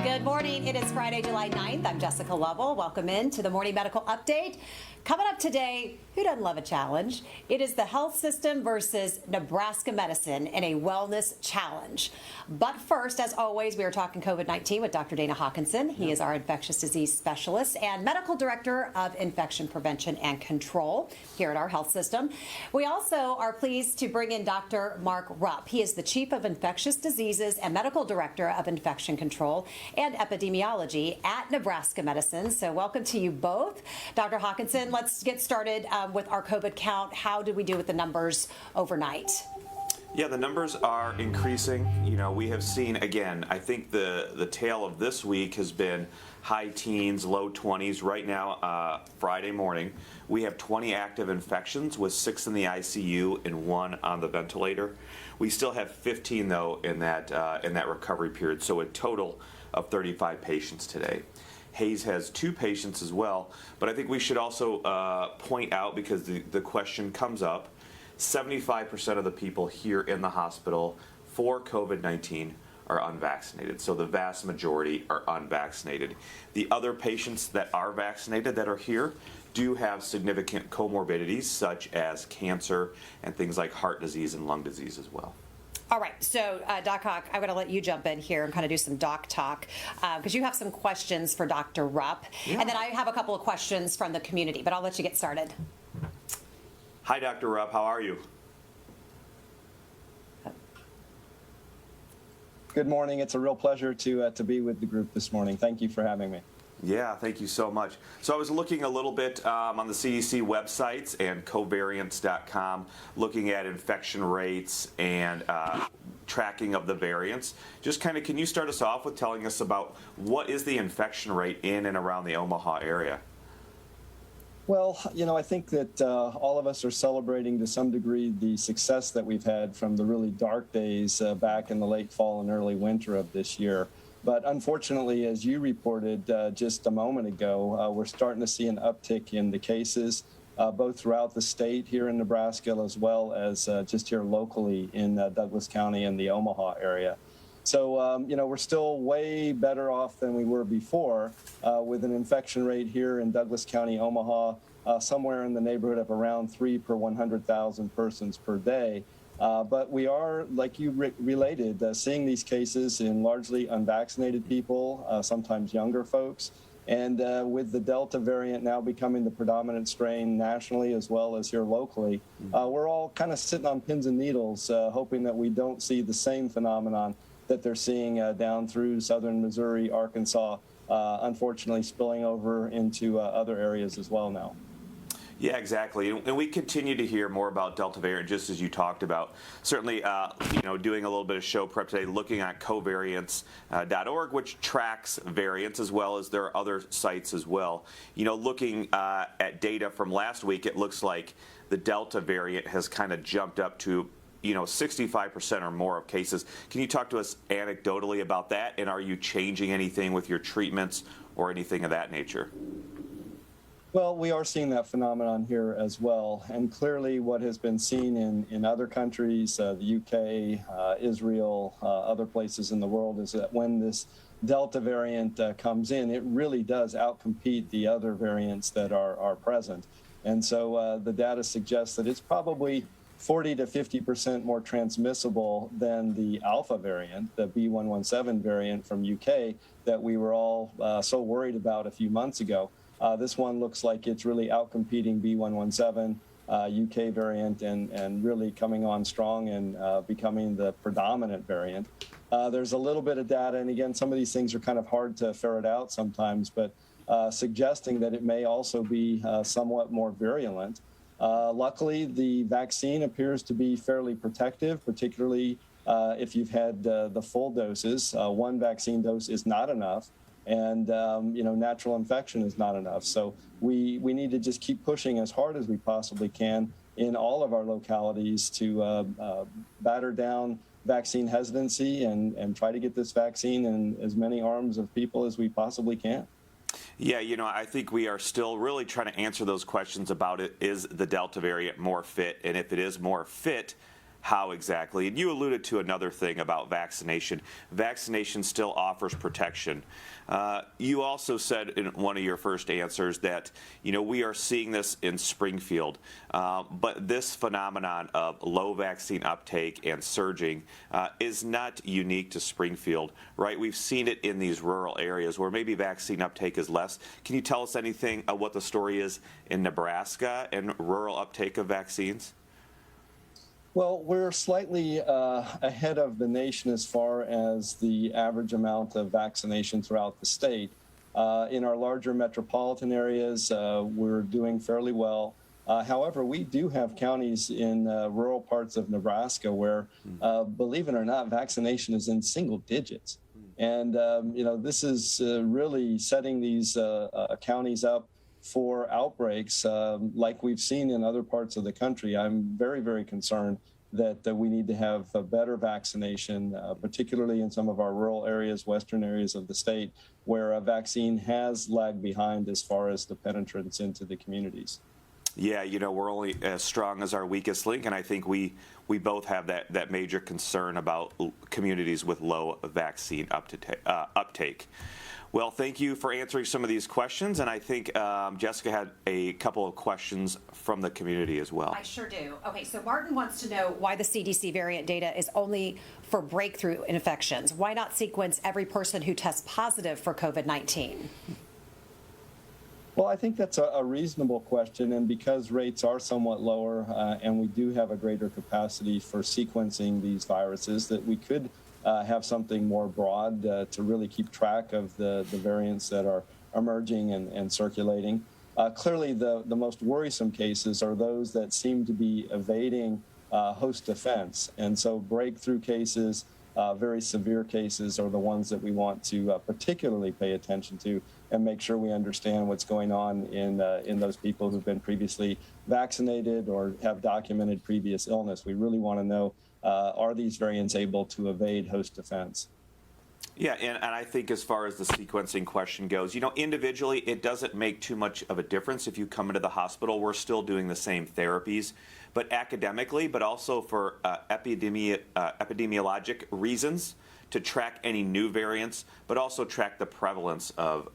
Good morning. It is Friday, July 9th. I'm Jessica Lovell. Welcome in to the Morning Medical Update. Coming up today, who doesn't love a challenge? It is the health system versus Nebraska Medicine in a wellness challenge. But first, as always, we are talking COVID-19 with Dr. Dana Hawkinson. He is our infectious disease specialist and medical director of infection prevention and control here at our health system. We also are pleased to bring in Dr. Mark Rupp. He is the chief of infectious diseases and medical director of infection control and epidemiology at Nebraska Medicine. So welcome to you both. Dr. Hawkinson, let's get started with our COVID count. How did we do with the numbers overnight? Yeah, the numbers are increasing. You know, we have seen, again, I think the tale of this week has been high teens, low 20s. Right now, Friday morning, we have 20 active infections with 6 in the ICU and 1 on the ventilator. We still have 15, though, in that recovery period, so a total of 35 patients today. Hays has 2 patients as well, but I think we should also point out, because the question comes up, 75% of the people here in the hospital for COVID-19 are unvaccinated. So the vast majority are unvaccinated. The other patients that are vaccinated that are here do have significant comorbidities such as cancer and things like heart disease and lung disease as well. All right, so Doc Hawk, I'm going to let you jump in here and kind of do some doc talk because you have some questions for Dr. Rupp. Yeah. And then I have a couple of questions from the community, but I'll let you get started. Hi, Dr. Rupp. How are you? Good morning. It's a real pleasure to be with the group this morning. Thank you for having me. Yeah, thank you so much. So I was looking a little bit on the CDC websites and covariants.com, looking at infection rates and tracking of the variants. Just kind of, can you start us off with telling us about what is the infection rate in and around the Omaha area? Well, you know, I think that all of us are celebrating to some degree the success that we've had from the really dark days back in the late fall and early winter of this year. But unfortunately, as you reported just a moment ago, we're starting to see an uptick in the cases, both throughout the state here in Nebraska, as well as just here locally in Douglas County and the Omaha area. So, you know, we're still way better off than we were before with an infection rate here in Douglas County, Omaha, somewhere in the neighborhood of around 3 per 100,000 persons per day. But we are, like you related, seeing these cases in largely unvaccinated people, sometimes younger folks. And with the Delta variant now becoming the predominant strain nationally as well as here locally, we're all kind of sitting on pins and needles, hoping that we don't see the same phenomenon that they're seeing down through southern Missouri, Arkansas, unfortunately spilling over into other areas as well now. Yeah, exactly. And we continue to hear more about Delta variant, just as you talked about. Certainly, you know, doing a little bit of show prep today, looking at covariants.org, which tracks variants, as well as there are other sites as well. You know, looking at data from last week, it looks like the Delta variant has kind of jumped up to 65% or more of cases. Can you talk to us anecdotally about that? And are you changing anything with your treatments or anything of that nature? Well, we are seeing that phenomenon here as well. And clearly what has been seen in other countries, the UK, Israel, other places in the world, is that when this Delta variant comes in, it really does outcompete the other variants that are present. And so the data suggests that it's probably 40 to 50% more transmissible than the Alpha variant, the B117 variant from UK that we were all so worried about a few months ago. This one looks like it's really outcompeting B117 UK variant and really coming on strong and becoming the predominant variant. There's a little bit of data, and again, some of these things are kind of hard to ferret out sometimes, but suggesting that it may also be somewhat more virulent. Luckily, the vaccine appears to be fairly protective, particularly if you've had the full doses. One vaccine dose is not enough, and natural infection is not enough. So we need to just keep pushing as hard as we possibly can in all of our localities to batter down vaccine hesitancy and try to get this vaccine in as many arms of people as we possibly can. Yeah, I think we are still really trying to answer those questions about is the Delta variant more fit? And if it is more fit, how exactly. And you alluded to another thing about vaccination. Vaccination still offers protection. You also said in one of your first answers that, we are seeing this in Springfield, but this phenomenon of low vaccine uptake and surging is not unique to Springfield, right? We've seen it in these rural areas where maybe vaccine uptake is less. Can you tell us anything of what the story is in Nebraska and rural uptake of vaccines? Well, we're slightly ahead of the nation as far as the average amount of vaccination throughout the state. In our larger metropolitan areas, we're doing fairly well. However, we do have counties in rural parts of Nebraska where, believe it or not, vaccination is in single digits. And, this is really setting these counties up for outbreaks like we've seen in other parts of the country. I'm very, very concerned that we need to have a better vaccination, particularly in some of our rural areas, western areas of the state, where a vaccine has lagged behind as far as the penetrance into the communities. Yeah, we're only as strong as our weakest link, and I think we both have that major concern about communities with low vaccine uptake. Well, thank you for answering some of these questions, and I think Jessica had a couple of questions from the community as well. I sure do. Okay, so Martin wants to know why the CDC variant data is only for breakthrough infections. Why not sequence every person who tests positive for COVID-19? Well, I think that's a reasonable question, and because rates are somewhat lower and we do have a greater capacity for sequencing these viruses, that we could have something more broad to really keep track of the variants that are emerging and circulating. Clearly, the most worrisome cases are those that seem to be evading host defense. And so breakthrough cases, very severe cases are the ones that we want to particularly pay attention to and make sure we understand what's going on in those people who've been previously vaccinated or have documented previous illness. We really want to know, are these variants able to evade host defense? Yeah, and I think as far as the sequencing question goes, individually, it doesn't make too much of a difference if you come into the hospital. We're still doing the same therapies. But academically, but also for epidemiologic reasons, to track any new variants, but also track the prevalence of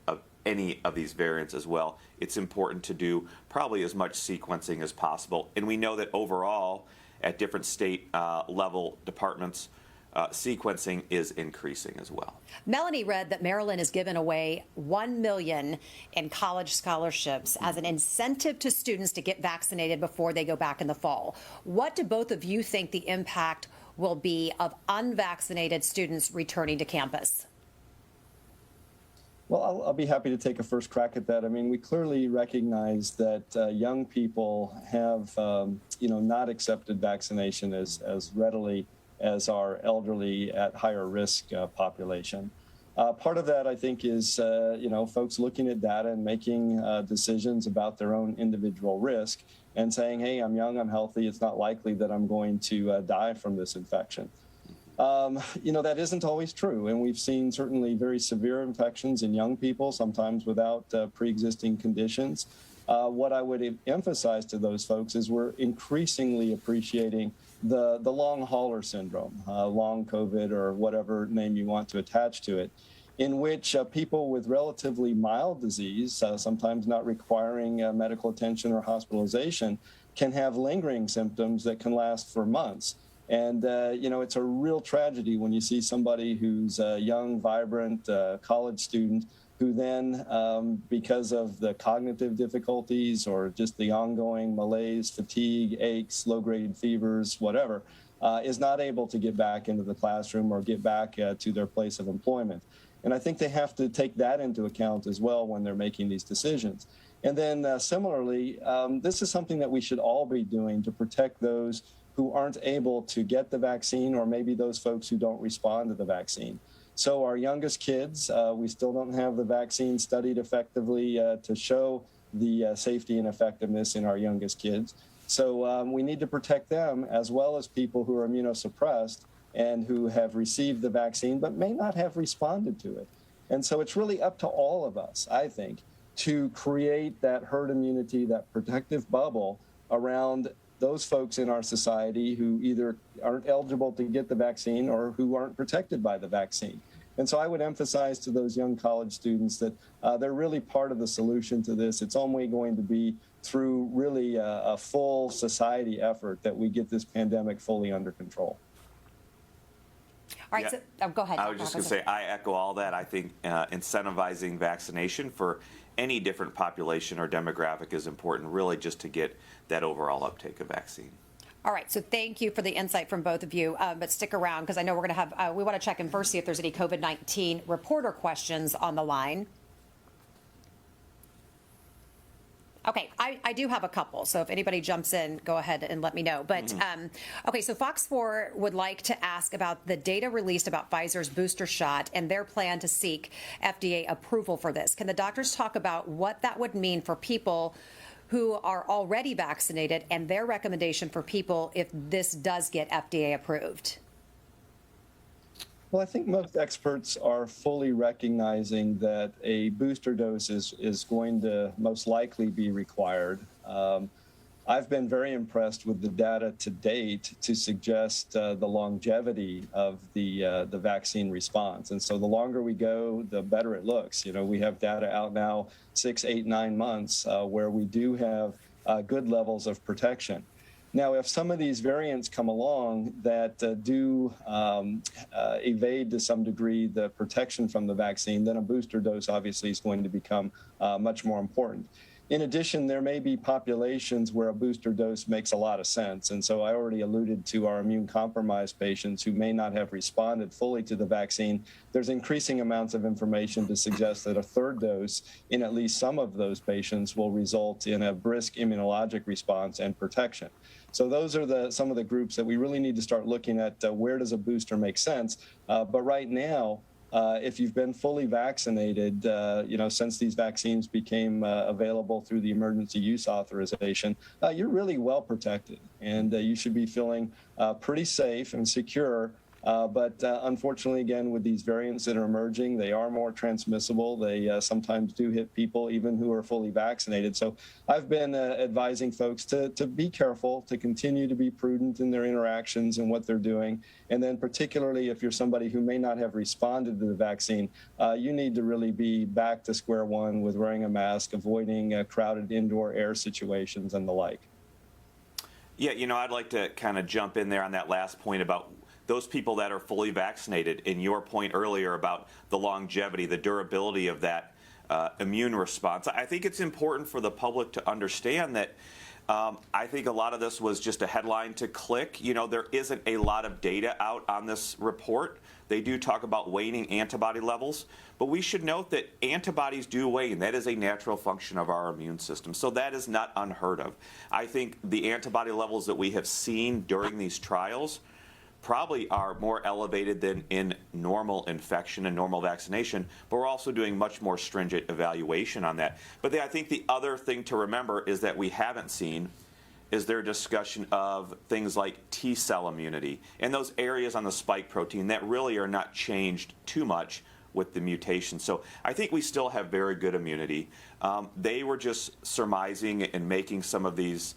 any of these variants as well, it's important to do probably as much sequencing as possible. And we know that overall, at different state level departments, sequencing is increasing as well. Melanie read that Maryland has given away $1 million in college scholarships as an incentive to students to get vaccinated before they go back in the fall. What do both of you think the impact will be of unvaccinated students returning to campus? Well, I'll be happy to take a first crack at that. I mean, we clearly recognize that young people have, not accepted vaccination as readily as our elderly at higher risk population. Part of that, I think, is, folks looking at data and making decisions about their own individual risk and saying, hey, I'm young, I'm healthy, it's not likely that I'm going to die from this infection. That isn't always true, and we've seen certainly very severe infections in young people, sometimes without pre-existing conditions. What I would emphasize to those folks is we're increasingly appreciating the long hauler syndrome, long COVID or whatever name you want to attach to it, in which people with relatively mild disease, sometimes not requiring medical attention or hospitalization, can have lingering symptoms that can last for months. And, it's a real tragedy when you see somebody who's a young, vibrant college student who then, because of the cognitive difficulties or just the ongoing malaise, fatigue, aches, low-grade fevers, whatever, is not able to get back into the classroom or get back to their place of employment. And I think they have to take that into account as well when they're making these decisions. And then similarly, this is something that we should all be doing to protect those who aren't able to get the vaccine, or maybe those folks who don't respond to the vaccine. So our youngest kids, we still don't have the vaccine studied effectively to show the safety and effectiveness in our youngest kids. So we need to protect them as well as people who are immunosuppressed and who have received the vaccine but may not have responded to it. And so it's really up to all of us, I think, to create that herd immunity, that protective bubble around those folks in our society who either aren't eligible to get the vaccine or who aren't protected by the vaccine. And so I would emphasize to those young college students that they're really part of the solution to this. It's only going to be through really a full society effort that we get this pandemic fully under control. All right, so go ahead. I was just going to say, I echo all that. I think incentivizing vaccination for any different population or demographic is important, really just to get that overall uptake of vaccine. All right, so thank you for the insight from both of you, but stick around because I know we're going to have, we want to check in first, see if there's any COVID-19 reporter questions on the line. Okay, I do have a couple, so if anybody jumps in, go ahead and let me know. But, okay, so Fox 4 would like to ask about the data released about Pfizer's booster shot and their plan to seek FDA approval for this. Can the doctors talk about what that would mean for people who are already vaccinated and their recommendation for people if this does get FDA approved? Well, I think most experts are fully recognizing that a booster dose is going to most likely be required. I've been very impressed with the data to date to suggest the longevity of the vaccine response. And so the longer we go, the better it looks. You know, we have data out now 6, 8, 9 months where we do have good levels of protection. Now, if some of these variants come along that do evade to some degree the protection from the vaccine, then a booster dose obviously is going to become much more important. In addition, there may be populations where a booster dose makes a lot of sense. And so I already alluded to our immune compromised patients who may not have responded fully to the vaccine. There's increasing amounts of information to suggest that a third dose in at least some of those patients will result in a brisk immunologic response and protection. So those are some of the groups that we really need to start looking at where does a booster make sense. But right now, if you've been fully vaccinated, since these vaccines became available through the emergency use authorization, you're really well protected, and you should be feeling pretty safe and secure. But unfortunately, again, with these variants that are emerging, they are more transmissible. They sometimes do hit people even who are fully vaccinated. So I've been advising folks to be careful, to continue to be prudent in their interactions and what they're doing. And then particularly if you're somebody who may not have responded to the vaccine, you need to really be back to square one with wearing a mask, avoiding crowded indoor air situations and the like. Yeah, I'd like to kind of jump in there on that last point about those people that are fully vaccinated, in your point earlier about the longevity, the durability of that immune response. I think it's important for the public to understand that I think a lot of this was just a headline to click. There isn't a lot of data out on this report. They do talk about waning antibody levels, but we should note that antibodies do wane. That is a natural function of our immune system, so that is not unheard of. I think the antibody levels that we have seen during these trials probably are more elevated than in normal infection and normal vaccination, but we're also doing much more stringent evaluation on that. But I think the other thing to remember is that we haven't seen is their discussion of things like T-cell immunity and those areas on the spike protein that really are not changed too much with the mutation. So I think we still have very good immunity. They were just surmising and making some of these,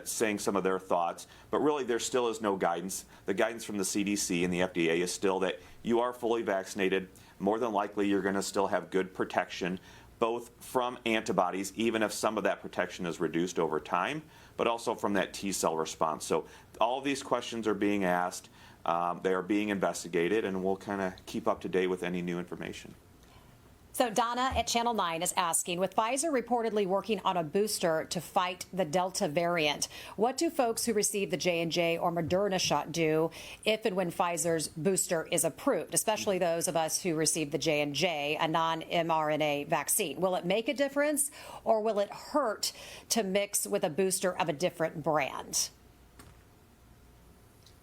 saying some of their thoughts, but really there still is no guidance. The guidance from the CDC and the FDA is still that you are fully vaccinated. More than likely you're going to still have good protection, both from antibodies, even if some of that protection is reduced over time, but also from that T-cell response. So all of these questions are being asked. They are being investigated, and we'll kind of keep up to date with any new information. So Donna at Channel 9 is asking, with Pfizer reportedly working on a booster to fight the Delta variant, what do folks who receive the J&J or Moderna shot do if and when Pfizer's booster is approved, especially those of us who receive the J&J, a non-mRNA vaccine? Will it make a difference, or will it hurt to mix with a booster of a different brand?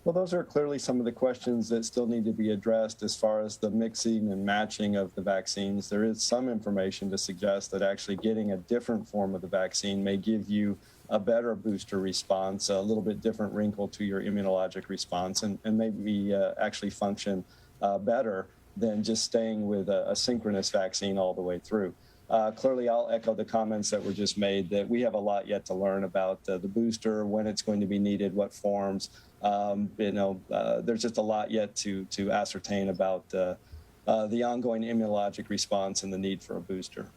Well, those are clearly some of the questions that still need to be addressed as far as the mixing and matching of the vaccines. There is some information to suggest that actually getting a different form of the vaccine may give you a better booster response, a little bit different wrinkle to your immunologic response, and maybe actually function better than just staying with a synchronous vaccine all the way through. clearly, I'll echo the comments that were just made that we have a lot yet to learn about the booster, when it's going to be needed, what forms. There's just a lot yet to ascertain about the ongoing immunologic response and the need for a booster.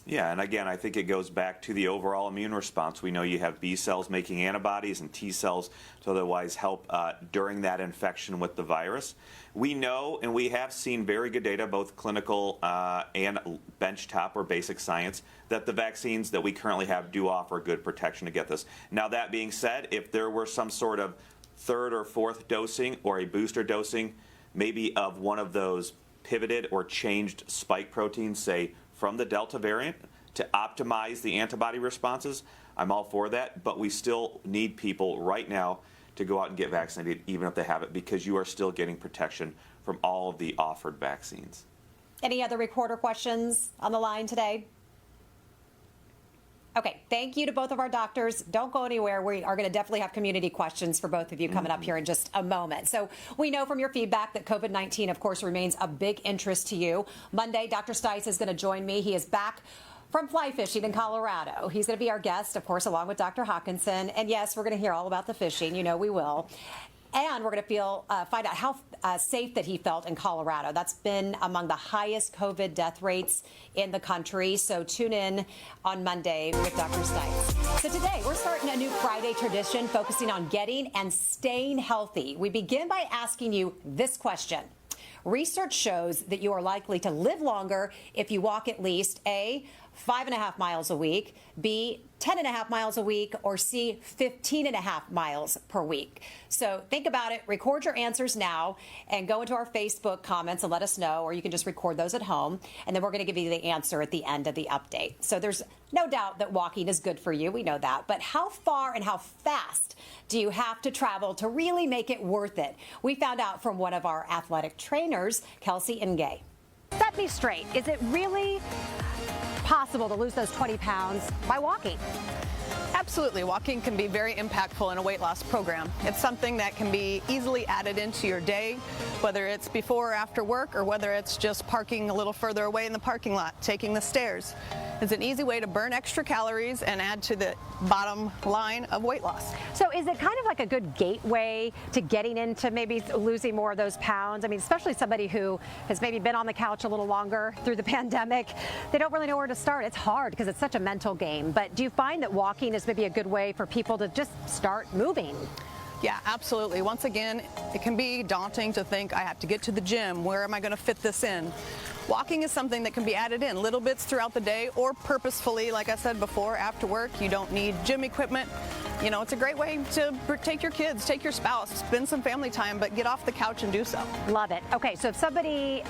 Yeah, and again, I think it goes back to the overall immune response. We know you have B cells making antibodies and T cells to otherwise help during that infection with the virus. We know, and we have seen very good data, both clinical and benchtop or basic science, that the vaccines that we currently have do offer good protection to get this. Now, that being said, if there were some sort of third or fourth dosing or a booster dosing, maybe of one of those pivoted or changed spike proteins, say, from the Delta variant to optimize the antibody responses, I'm all for that, but we still need people right now to go out and get vaccinated, even if they have it, because you are still getting protection from all of the offered vaccines. Any other reporter questions on the line today? Okay, thank you to both of our doctors. Don't go anywhere. We are going to definitely have community questions for both of you coming up here in just a moment. So we know from your feedback that COVID-19, of course, remains a big interest to you. Monday, Dr. Stice is going to join me. He is back from fly fishing in Colorado. He's going to be our guest, of course, along with Dr. Hawkinson. And yes, we're going to hear all about the fishing. You know we will. And we're going to find out how safe that he felt in Colorado. That's been among the highest COVID death rates in the country. So tune in on Monday with Dr. Stice. So today we're starting a new Friday tradition focusing on getting and staying healthy. We begin by asking you this question. Research shows that you are likely to live longer if you walk at least A, 5.5 miles a week, B, 10.5 miles a week, or C, 15.5 miles per week. So think about it, record your answers now, and go into our Facebook comments and let us know, or you can just record those at home, and then we're going to give you the answer at the end of the update. So there's no doubt that walking is good for you. We know that. But how far and how fast do you have to travel to really make it worth it? We found out from one of our athletic trainers, Kelsey Ngay. Set me straight. Is it really possible to lose those 20 pounds by walking? Absolutely. Walking can be very impactful in a weight loss program. It's something that can be easily added into your day, whether it's before or after work, or whether it's just parking a little further away in the parking lot, taking the stairs. It's an easy way to burn extra calories and add to the bottom line of weight loss. So is it kind of like a good gateway to getting into maybe losing more of those pounds? I mean, especially somebody who has maybe been on the couch a little longer through the pandemic. They don't really know where to start. It's hard because it's such a mental game. But do you find that walking is maybe a good way for people to just start moving? Yeah, absolutely. Once again, it can be daunting to think, I have to get to the gym. Where am I going to fit this in? Walking is something that can be added in little bits throughout the day, or purposefully, like I said before, after work. You don't need gym equipment. You know, it's a great way to take your kids, take your spouse, spend some family time, but get off the couch and do so. Love it. Okay, so if somebody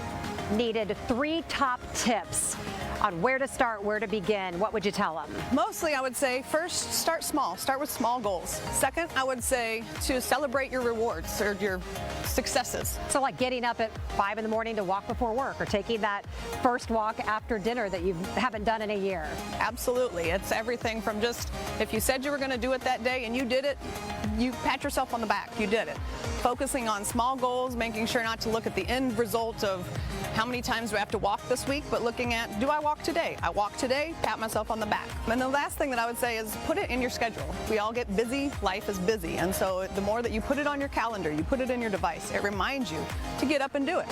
needed 3 top tips on where to start, where to begin, what would you tell them? Mostly, I would say, first, start small. Start with small goals. Second, I would say to celebrate your rewards or your successes. So like getting up at 5 in the morning to walk before work, or taking that first walk after dinner that you haven't done in a year. Absolutely. It's everything from just, if you said you were going to do it that day and you did it, you pat yourself on the back. You did it. Focusing on small goals, making sure not to look at the end result of how many times do I have to walk this week, but looking at, do I walk today? I walk today, pat myself on the back. And the last thing that I would say is put it in your schedule. We all get busy, life is busy. And so the more that you put it on your calendar, you put it in your device, it reminds you to get up and do it.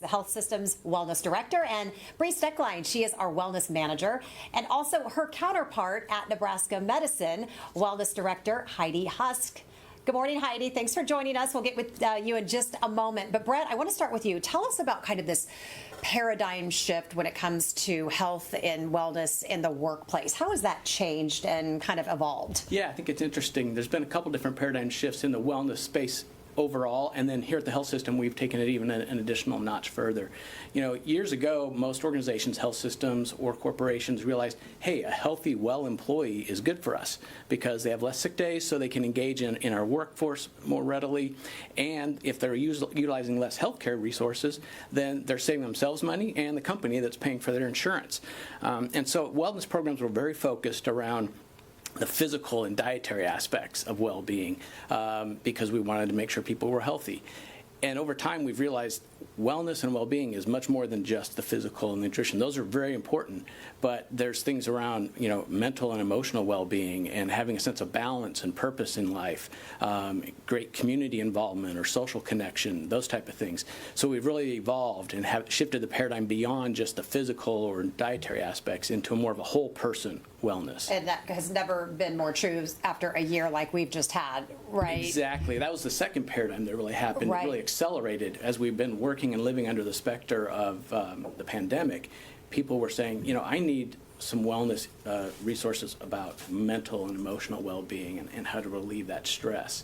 The Health Systems Wellness Director, and Bree Steckline, she is our Wellness Manager, and also her counterpart at Nebraska Medicine, Wellness Director Heidi Husk. Good morning, Heidi. Thanks for joining us. We'll get with you in just a moment. But Brett, I want to start with you. Tell us about kind of this paradigm shift when it comes to health and wellness in the workplace. How has that changed and kind of evolved? Yeah, I think it's interesting. There's been a couple different paradigm shifts in the wellness space overall, and then here at the health system, we've taken it even an additional notch further. You know, years ago, most organizations, health systems, or corporations realized, hey, a healthy, well employee is good for us because they have less sick days, so they can engage in our workforce more readily. And if they're utilizing less healthcare resources, then they're saving themselves money and the company that's paying for their insurance. And so wellness programs were very focused around the physical and dietary aspects of well-being because we wanted to make sure people were healthy. And over time, we've realized wellness and well-being is much more than just the physical and nutrition. Those are very important, but there's things around, mental and emotional well-being and having a sense of balance and purpose in life, great community involvement or social connection, those type of things. So we've really evolved and have shifted the paradigm beyond just the physical or dietary aspects into a more of a whole person wellness. And that has never been more true after a year like we've just had, right? Exactly. That was the second paradigm that really happened. Right. It really accelerated as we've been working and living under the specter of the pandemic. People were saying, I need some wellness resources about mental and emotional well-being and how to relieve that stress.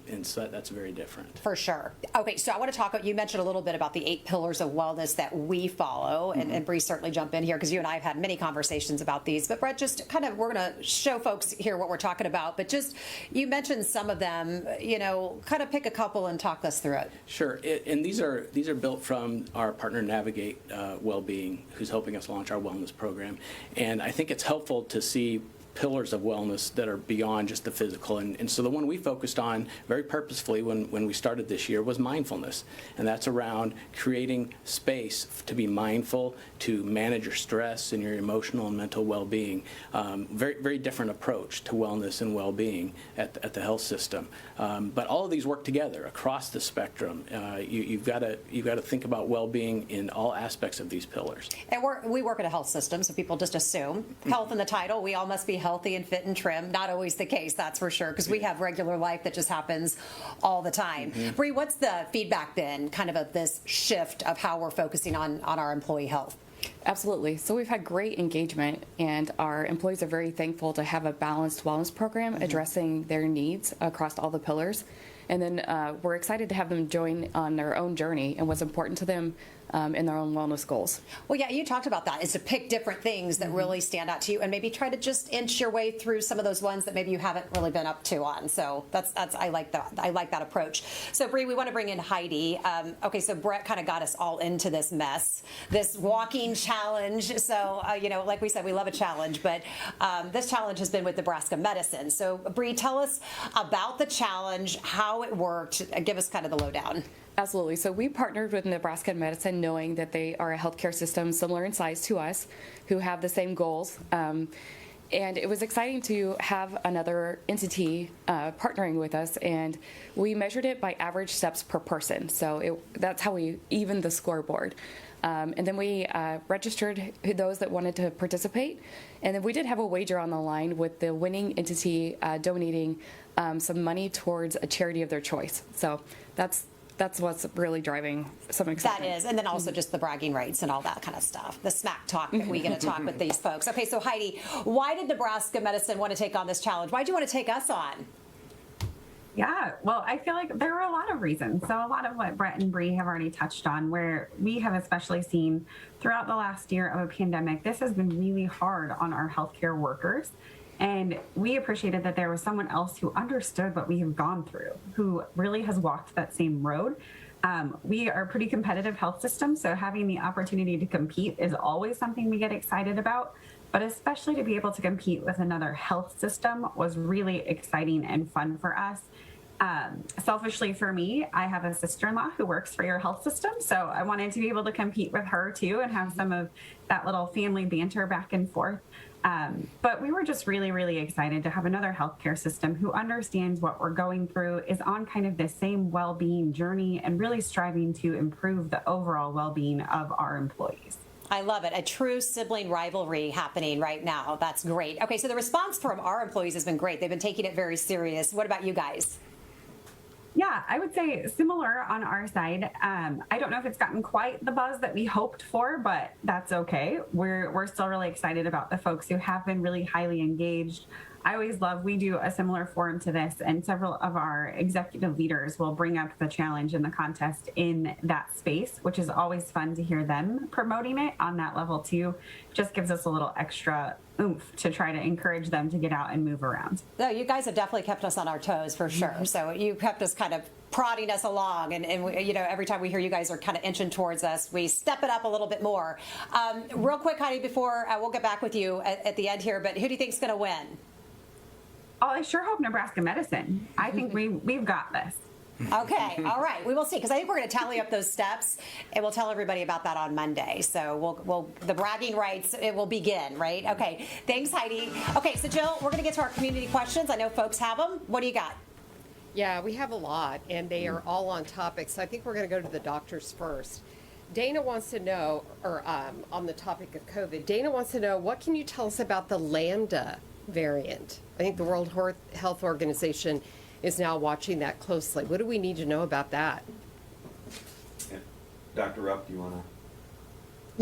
And so that's very different. For sure. Okay, so I want to talk, you mentioned a little bit about the 8 pillars of wellness that we follow, and Bree certainly jump in here because you and I have had many conversations about these. But Brett, just kind of, we're going to show folks here what we're talking about, but just, you mentioned some of them, kind of pick a couple and talk us through it. Sure, and these are built from our partner Navigate Wellbeing, who's helping us launch our wellness program. And I think it's helpful to see pillars of wellness that are beyond just the physical. And so the one we focused on very purposefully when we started this year was mindfulness. And that's around creating space to be mindful, to manage your stress and your emotional and mental well-being. Very, very different approach to wellness and well-being at the health system. But all of these work together across the spectrum. You've got to think about well-being in all aspects of these pillars. And we work at a health system, so people just assume health in the title. We all must be healthy and fit and trim. Not always the case, that's for sure, because we have regular life that just happens all the time. Bree, what's the feedback been, kind of this shift of how we're focusing on our employee health? Absolutely. So we've had great engagement, and our employees are very thankful to have a balanced wellness program addressing their needs across all the pillars. And then we're excited to have them join on their own journey and what's important to them in their own wellness goals. Well, yeah, you talked about that, is to pick different things that really stand out to you and maybe try to just inch your way through some of those ones that maybe you haven't really been up to on. So that's I like that. I like that approach. So Bree, we want to bring in Heidi. Okay, so Brett kind of got us all into this mess, this walking challenge. So, like we said, we love a challenge, but this challenge has been with Nebraska Medicine. So Bree, tell us about the challenge, how it worked. Give us kind of the lowdown. Absolutely. So we partnered with Nebraska Medicine knowing that they are a healthcare system similar in size to us, who have the same goals. And it was exciting to have another entity partnering with us, and we measured it by average steps per person. So that's how we evened the scoreboard. And then we registered those that wanted to participate. And then we did have a wager on the line with the winning entity donating some money towards a charity of their choice. So that's what's really driving some excitement. That is, and then also just the bragging rights and all that kind of stuff, the smack talk that we get to talk with these folks. Okay, so Heidi, why did Nebraska Medicine want to take on this challenge? Why did you want to take us on? Yeah, well, I feel like there were a lot of reasons. So a lot of what Brett and Bree have already touched on, where we have especially seen throughout the last year of a pandemic, this has been really hard on our healthcare workers. And we appreciated that there was someone else who understood what we have gone through, who really has walked that same road. We are a pretty competitive health system, so having the opportunity to compete is always something we get excited about. But especially to be able to compete with another health system was really exciting and fun for us. Selfishly for me, I have a sister-in-law who works for your health system, so I wanted to be able to compete with her too and have some of that little family banter back and forth. But we were just really, really excited to have another healthcare system who understands what we're going through, is on kind of the same well-being journey, and really striving to improve the overall well-being of our employees. I love it. A true sibling rivalry happening right now. That's great. Okay, so the response from our employees has been great. They've been taking it very serious. What about you guys? Yeah, I would say similar on our side. I don't know if it's gotten quite the buzz that we hoped for, but that's okay. We're still really excited about the folks who have been really highly engaged. I always love, we do a similar forum to this, and several of our executive leaders will bring up the challenge and the contest in that space, which is always fun to hear them promoting it on that level too. Just gives us a little extra oomph to try to encourage them to get out and move around. No, you guys have definitely kept us on our toes for sure. So you kept us kind of prodding us along, and we, every time we hear you guys are kind of inching towards us, we step it up a little bit more. Real quick, Heidi, before we'll get back with you at the end here, but who do you think is going to win? I sure hope Nebraska Medicine. I think we've got this. Okay, all right. We will see, because I think we're going to tally up those steps, and we'll tell everybody about that on Monday. So we'll the bragging rights, it will begin, right? Okay, thanks, Heidi. Okay, so Jill, we're going to get to our community questions. I know folks have them. What do you got? Yeah, we have a lot, and they are all on topic. So I think we're going to go to the doctors first. Dana wants to know, or on the topic of COVID, Dana wants to know, what can you tell us about the Lambda variant? I think the World Health Organization is now watching that closely. What do we need to know about that? Yeah. Dr. Rupp, do you want to?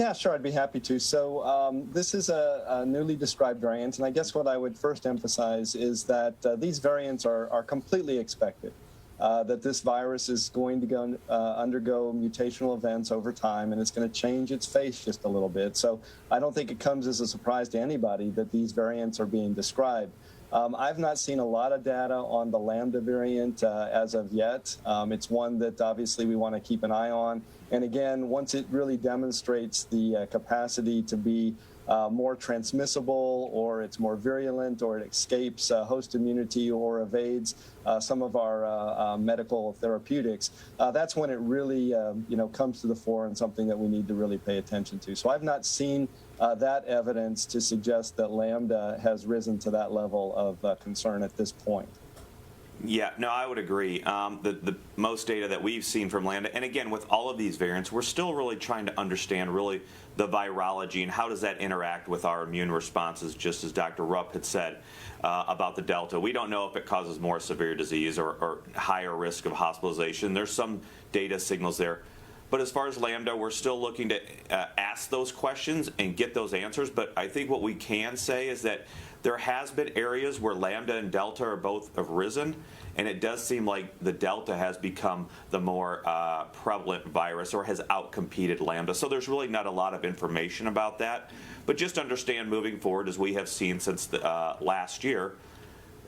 Yeah, sure, I'd be happy to. So this is a newly described variant, and I guess what I would first emphasize is that these variants are completely expected, that this virus is going to undergo mutational events over time, and it's going to change its face just a little bit. So I don't think it comes as a surprise to anybody that these variants are being described. I've not seen a lot of data on the Lambda variant as of yet. It's one that obviously we want to keep an eye on. And again, once it really demonstrates the capacity to be more transmissible, or it's more virulent, or it escapes host immunity, or evades some of our medical therapeutics, that's when it really comes to the fore, and something that we need to really pay attention to. So I've not seen that evidence to suggest that Lambda has risen to that level of concern at this point. Yeah, no, I would agree. The most data that we've seen from Lambda, and again, with all of these variants, we're still really trying to understand really the virology and how does that interact with our immune responses, just as Dr. Rupp had said about the Delta. We don't know if it causes more severe disease or higher risk of hospitalization. There's some data signals there. But as far as Lambda, we're still looking to ask those questions and get those answers. But I think what we can say is that there has been areas where Lambda and Delta are both have risen, and it does seem like the Delta has become the more prevalent virus, or has outcompeted Lambda. So there's really not a lot of information about that. But just understand moving forward, as we have seen since the, last year,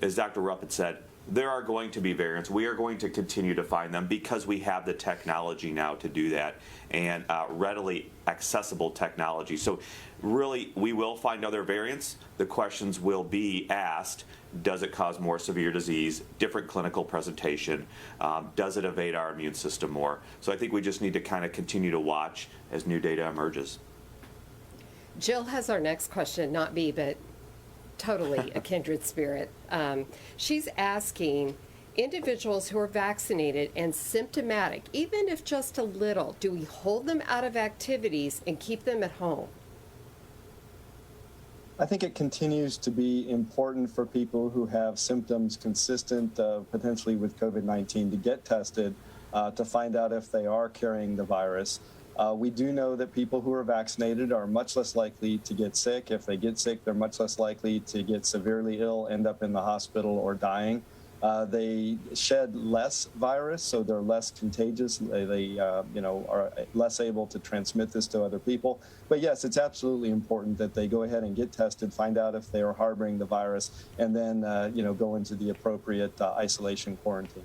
as Dr. Rupp had said, there are going to be variants. We are going to continue to find them because we have the technology now to do that, and readily accessible technology. So really, we will find other variants. The questions will be asked: does it cause more severe disease, different clinical presentation, does it evade our immune system more? So I think we just need to kind of continue to watch as new data emerges. Jill has our next question, not me, but totally a kindred spirit. She's asking, individuals who are vaccinated and symptomatic, even if just a little, do we hold them out of activities and keep them at home? I think it continues to be important for people who have symptoms consistent potentially with COVID-19 to get tested to find out if they are carrying the virus. We do know that people who are vaccinated are much less likely to get sick. If they get sick, they're much less likely to get severely ill, end up in the hospital, or dying. They shed less virus, so they're less contagious. They are less able to transmit this to other people. But yes, it's absolutely important that they go ahead and get tested, find out if they are harboring the virus, and then go into the appropriate isolation quarantine.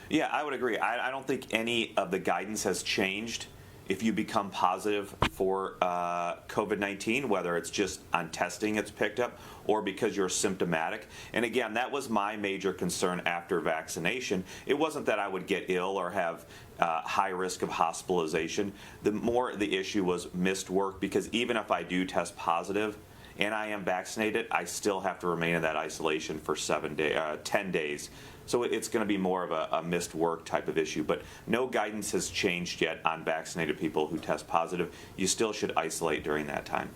Yeah, I would agree. I don't think any of the guidance has changed if you become positive for COVID-19, whether it's just on testing it's picked up or because you're symptomatic. And again, that was my major concern after vaccination. It wasn't that I would get ill or have high risk of hospitalization. The issue was missed work, because even if I do test positive and I am vaccinated, I still have to remain in that isolation for 10 days. So it's going to be more of a missed work type of issue. But no guidance has changed yet on vaccinated people who test positive. You still should isolate during that time.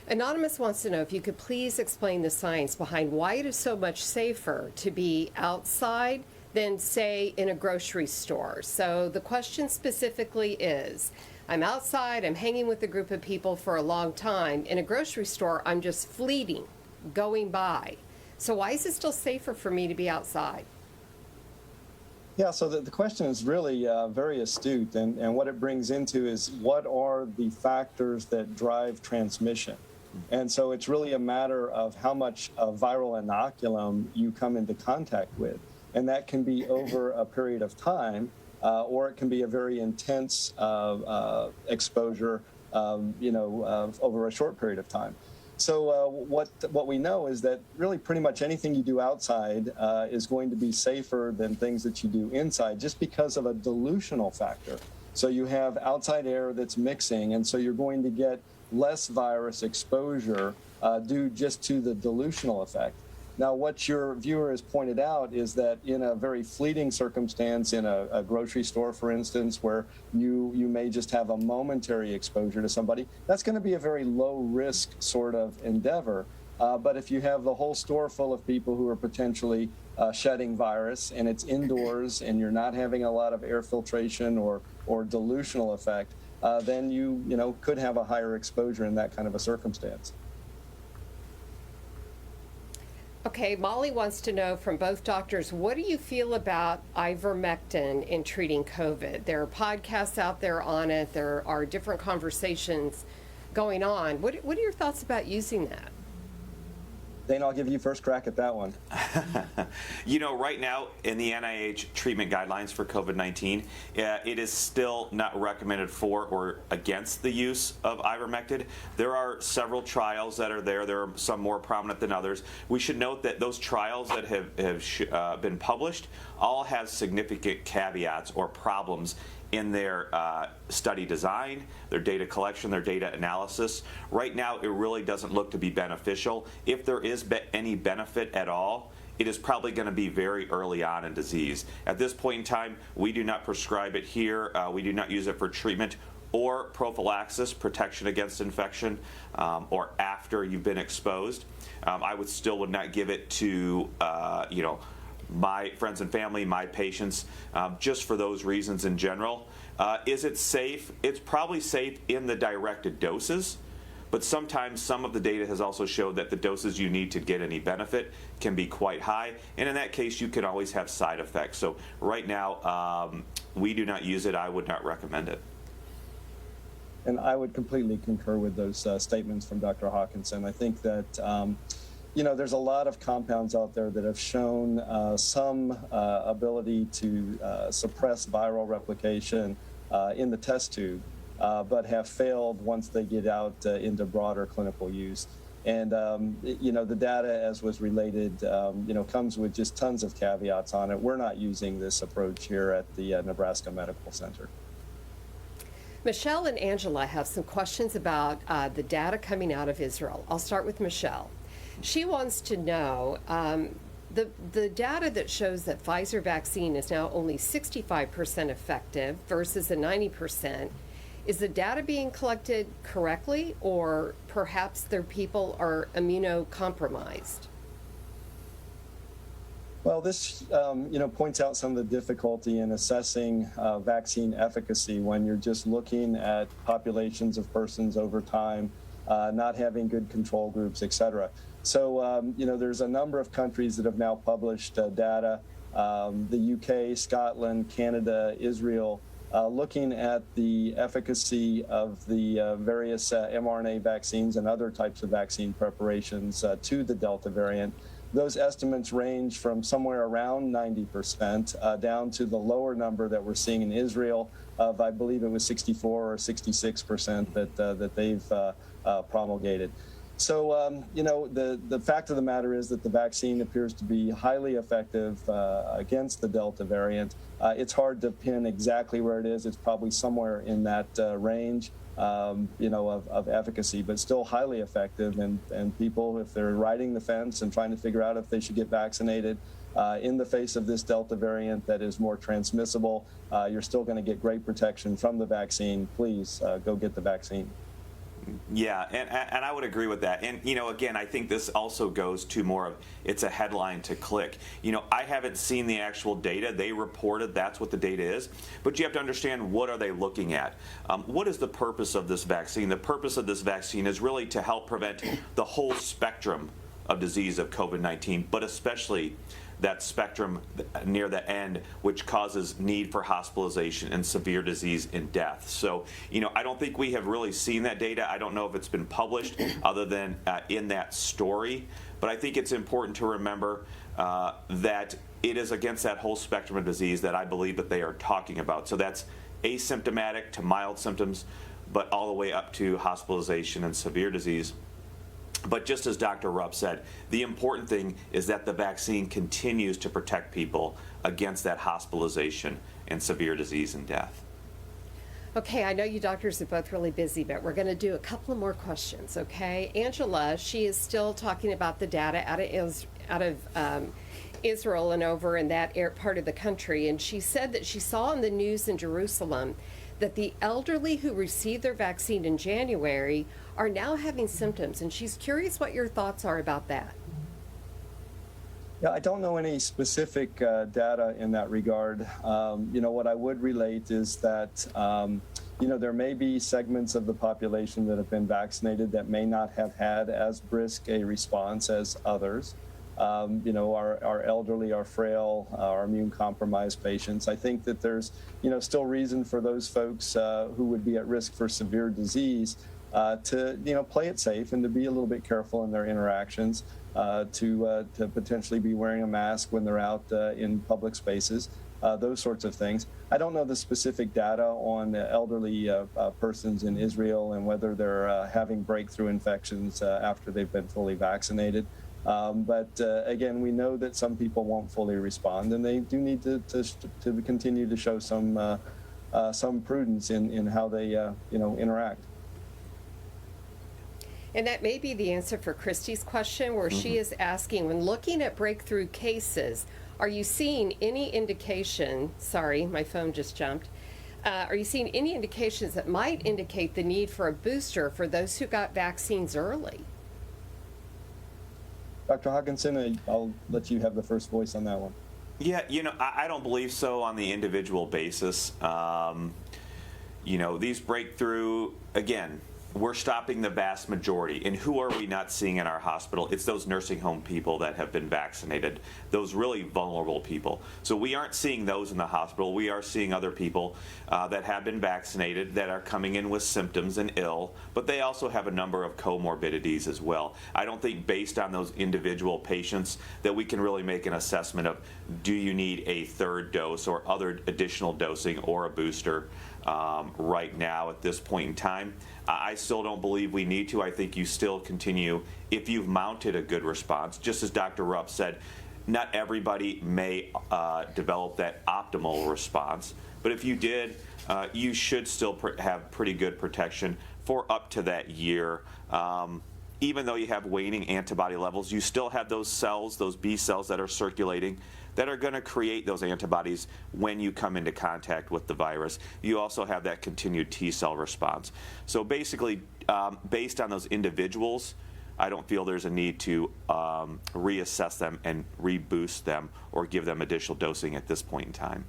Anonymous wants to know if you could please explain the science behind why it is so much safer to be outside than, say, in a grocery store. So the question specifically is, I'm outside, I'm hanging with a group of people for a long time. In a grocery store, I'm just fleeting, going by. So why is it still safer for me to be outside? Yeah, so the question is really very astute, and what it brings into is what are the factors that drive transmission? And so it's really a matter of how much viral inoculum you come into contact with, and that can be over a period of time, or it can be a very intense exposure, over a short period of time. So what we know is that really pretty much anything you do outside is going to be safer than things that you do inside, just because of a dilutional factor. So you have outside air that's mixing, and so you're going to get less virus exposure due just to the dilutional effect. Now, what your viewer has pointed out is that in a very fleeting circumstance, in a grocery store, for instance, where you may just have a momentary exposure to somebody, that's going to be a very low-risk sort of endeavor. But if you have the whole store full of people who are potentially shedding virus, and it's indoors, and you're not having a lot of air filtration or dilutional effect, then you could have a higher exposure in that kind of a circumstance. Okay, Molly wants to know from both doctors, what do you feel about ivermectin in treating COVID? There are podcasts out there on it. There are different conversations going on. What are your thoughts about using that? Dana, I'll give you first crack at that one. Right now in the NIH treatment guidelines for COVID-19, it is still not recommended for or against the use of ivermectin. There are several trials that are there. There are some more prominent than others. We should note that those trials that have been published all have significant caveats or problems in their study design, their data collection, their data analysis. Right now, it really doesn't look to be beneficial. If there is any benefit at all, it is probably going to be very early on in disease. At this point in time, we do not prescribe it here. We do not use it for treatment or prophylaxis, protection against infection, or after you've been exposed. I would not give it to, my friends and family, my patients, just for those reasons in general. Is it safe? It's probably safe in the directed doses, but sometimes some of the data has also showed that the doses you need to get any benefit can be quite high, and in that case you can always have side effects. So right now we do not use it. I would not recommend it. And I would completely concur with those statements from Dr. Hawkinson. I think that there's a lot of compounds out there that have shown some ability to suppress viral replication in the test tube, but have failed once they get out into broader clinical use. And, the data, as was related, comes with just tons of caveats on it. We're not using this approach here at the Nebraska Medical Center. Michelle and Angela have some questions about the data coming out of Israel. I'll start with Michelle. She wants to know the data that shows that Pfizer vaccine is now only 65% effective versus the 90%. Is the data being collected correctly, or perhaps their people are immunocompromised? Well, this points out some of the difficulty in assessing vaccine efficacy when you're just looking at populations of persons over time, not having good control groups, et cetera. So, there's a number of countries that have now published data, the UK, Scotland, Canada, Israel, looking at the efficacy of the various mRNA vaccines and other types of vaccine preparations to the Delta variant. Those estimates range from somewhere around 90% down to the lower number that we're seeing in Israel of, I believe it was 64 or 66% that they've promulgated. So, the fact of the matter is that the vaccine appears to be highly effective against the Delta variant. It's hard to pin exactly where it is. It's probably somewhere in that range, of efficacy, but still highly effective. And people, if they're riding the fence and trying to figure out if they should get vaccinated in the face of this Delta variant that is more transmissible, you're still going to get great protection from the vaccine. Please go get the vaccine. Yeah, and I would agree with that. And, again, I think this also goes to more of it's a headline to click. I haven't seen the actual data. They reported that's what the data is. But you have to understand, what are they looking at? What is the purpose of this vaccine? The purpose of this vaccine is really to help prevent the whole spectrum of disease of COVID-19, but especially that spectrum near the end, which causes need for hospitalization and severe disease and death. So, I don't think we have really seen that data. I don't know if it's been published other than in that story. But I think it's important to remember that it is against that whole spectrum of disease that I believe that they are talking about. So that's asymptomatic to mild symptoms, but all the way up to hospitalization and severe disease. But just as Dr. Rupp said, the important thing is that the vaccine continues to protect people against that hospitalization and severe disease and death. Okay, I know you doctors are both really busy, but we're going to do a couple of more questions, okay? Angela, she is still talking about the data out of Israel and over in that part of the country, and she said that she saw in the news in Jerusalem that the elderly who received their vaccine in January are now having symptoms, and she's curious what your thoughts are about that. Yeah, I don't know any specific data in that regard. What I would relate is that, there may be segments of the population that have been vaccinated that may not have had as brisk a response as others. Our elderly, our frail, our immune-compromised patients. I think that there's, still reason for those folks who would be at risk for severe disease to, play it safe and to be a little bit careful in their interactions, to potentially be wearing a mask when they're out in public spaces, those sorts of things. I don't know the specific data on elderly persons in Israel and whether they're having breakthrough infections after they've been fully vaccinated. But again, we know that some people won't fully respond, and they do need to continue to show some prudence in how they interact. And that may be the answer for Christy's question, where she is asking, when looking at breakthrough cases, are you seeing any indication, sorry, my phone just jumped, are you seeing any indications that might indicate the need for a booster for those who got vaccines early? Dr. Hawkinson, I'll let you have the first voice on that one. Yeah, I don't believe so on the individual basis. These breakthrough, again, we're stopping the vast majority. And who are we not seeing in our hospital? It's those nursing home people that have been vaccinated, those really vulnerable people. So we aren't seeing those in the hospital. We are seeing other people that have been vaccinated that are coming in with symptoms and ill, but they also have a number of comorbidities as well. I don't think based on those individual patients that we can really make an assessment of, do you need a third dose or other additional dosing or a booster right now at this point in time. I still don't believe we need to. I think you still continue, if you've mounted a good response, just as Dr. Rupp said, not everybody may develop that optimal response, but if you did, you should still have pretty good protection for up to that year. Even though you have waning antibody levels, you still have those cells, those B cells that are circulating, that are going to create those antibodies when you come into contact with the virus. You also have that continued T cell response. So basically, based on those individuals, I don't feel there's a need to reassess them and reboost them or give them additional dosing at this point in time.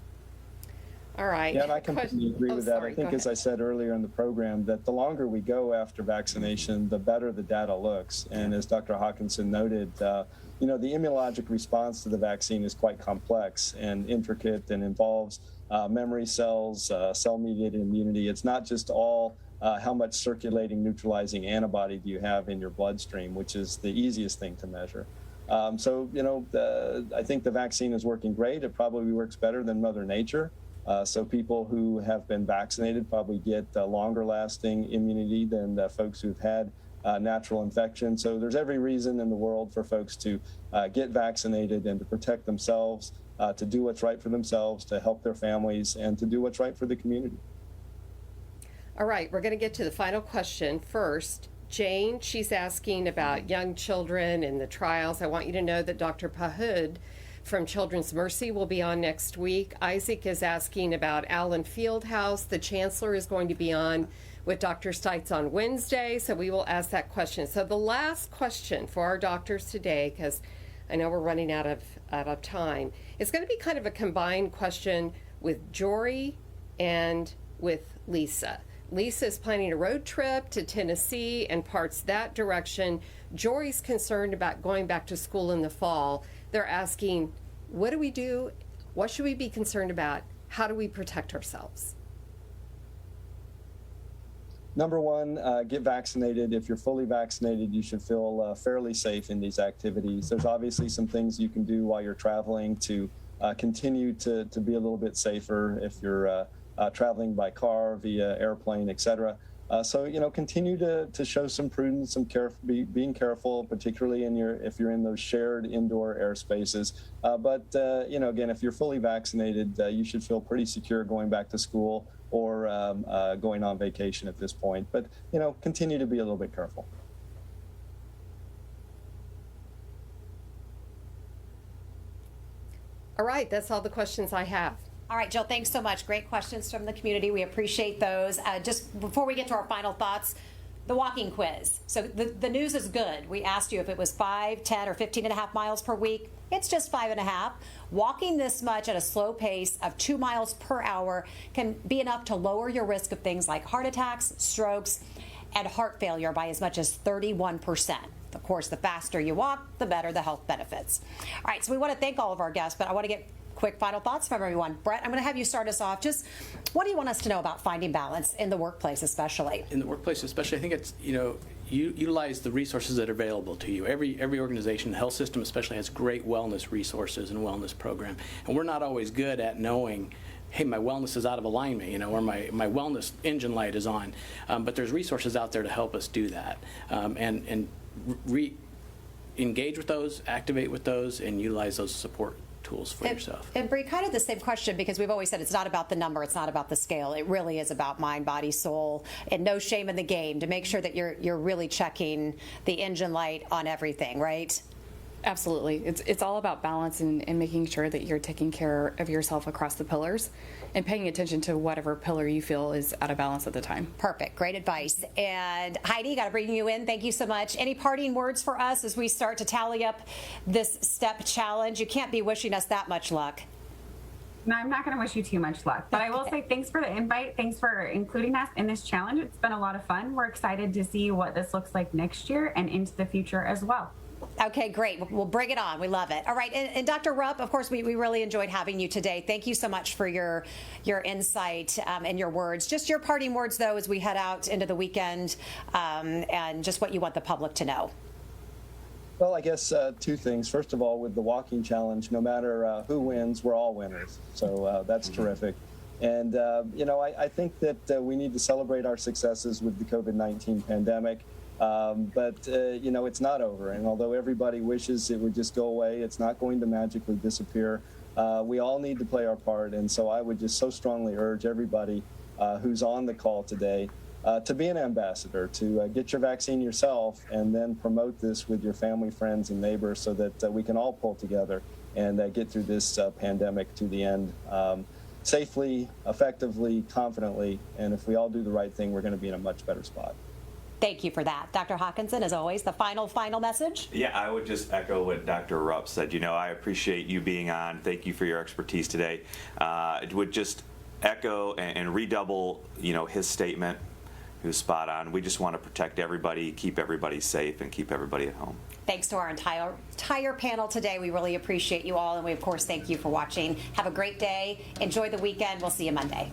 All right. Yeah, and I completely agree with that. Sorry, I think, as I said earlier in the program, that the longer we go after vaccination, the better the data looks. And as Dr. Hawkinson noted, the immunologic response to the vaccine is quite complex and intricate and involves memory cells, cell-mediated immunity. It's not just all how much circulating neutralizing antibody do you have in your bloodstream, which is the easiest thing to measure. I think the vaccine is working great. It probably works better than Mother Nature. So people who have been vaccinated probably get longer-lasting immunity than folks who've had natural infection. So there's every reason in the world for folks to get vaccinated and to protect themselves, to do what's right for themselves, to help their families, and to do what's right for the community. All right, we're going to get to the final question first. Jane, she's asking about young children and the trials. I want you to know that Dr. Pahud from Children's Mercy will be on next week. Isaac is asking about Allen Fieldhouse. The Chancellor is going to be on with Dr. Stites on Wednesday, so we will ask that question. So the last question for our doctors today, because I know we're running out of time, is going to be kind of a combined question with Jory and with Lisa. Lisa is planning a road trip to Tennessee and parts that direction. Jory's concerned about going back to school in the fall. They're asking, what do we do? What should we be concerned about? How do we protect ourselves? Number one, get vaccinated. If you're fully vaccinated, you should feel fairly safe in these activities. There's obviously some things you can do while you're traveling to continue to be a little bit safer if you're traveling by car, via airplane, et cetera. So, continue to show some prudence and being careful, particularly if you're in those shared indoor air spaces. But again, if you're fully vaccinated, you should feel pretty secure going back to school or going on vacation at this point. But, continue to be a little bit careful. All right, that's all the questions I have. All right, Jill, thanks so much. Great questions from the community. We appreciate those. Just before we get to our final thoughts, the walking quiz. So the news is good. We asked you if it was 5, 10, or 15.5 miles per week. It's just 5.5. Walking this much at a slow pace of 2 miles per hour can be enough to lower your risk of things like heart attacks, strokes, and heart failure by as much as 31%. Of course, the faster you walk, the better the health benefits. All right, so we want to thank all of our guests, but I want to get quick final thoughts from everyone. Brett, I'm going to have you start us off. Just what do you want us to know about finding balance in the workplace, especially? In the workplace, especially, I think it's, you utilize the resources that are available to you. Every organization, the health system especially, has great wellness resources and wellness program. And we're not always good at knowing, hey, my wellness is out of alignment, or my wellness engine light is on. But there's resources out there to help us do that. And engage with those, activate with those, and utilize those support tools for yourself. And Bree, kind of the same question, because we've always said it's not about the number, it's not about the scale. It really is about mind, body, soul, and no shame in the game to make sure that you're really checking the engine light on everything, right? Absolutely. It's all about balance and making sure that you're taking care of yourself across the pillars and paying attention to whatever pillar you feel is out of balance at the time. Perfect. Great advice. And Heidi, got to bring you in. Thank you so much. Any parting words for us as we start to tally up this STEP challenge? You can't be wishing us that much luck. No, I'm not going to wish you too much luck, but I will say thanks for the invite. Thanks for including us in this challenge. It's been a lot of fun. We're excited to see what this looks like next year and into the future as well. Okay, great. We'll bring it on. We love it. All right. And Dr. Rupp, of course, we really enjoyed having you today. Thank you so much for your insight and your words. Just your parting words, though, as we head out into the weekend and just what you want the public to know. Well, I guess two things. First of all, with the walking challenge, no matter who wins, we're all winners. So that's terrific. And, I think that we need to celebrate our successes with the COVID-19 pandemic. But it's not over. And although everybody wishes it would just go away, it's not going to magically disappear. We all need to play our part. And so I would just so strongly urge everybody who's on the call today to be an ambassador, to get your vaccine yourself and then promote this with your family, friends, and neighbors so that we can all pull together and get through this pandemic to the end safely, effectively, confidently. And if we all do the right thing, we're going to be in a much better spot. Thank you for that. Dr. Hawkinson, as always, the final message? Yeah, I would just echo what Dr. Rupp said. I appreciate you being on. Thank you for your expertise today. I would just echo and redouble, his statement. He was spot on. We just want to protect everybody, keep everybody safe, and keep everybody at home. Thanks to our entire panel today. We really appreciate you all, and we, of course, thank you for watching. Have a great day. Enjoy the weekend. We'll see you Monday.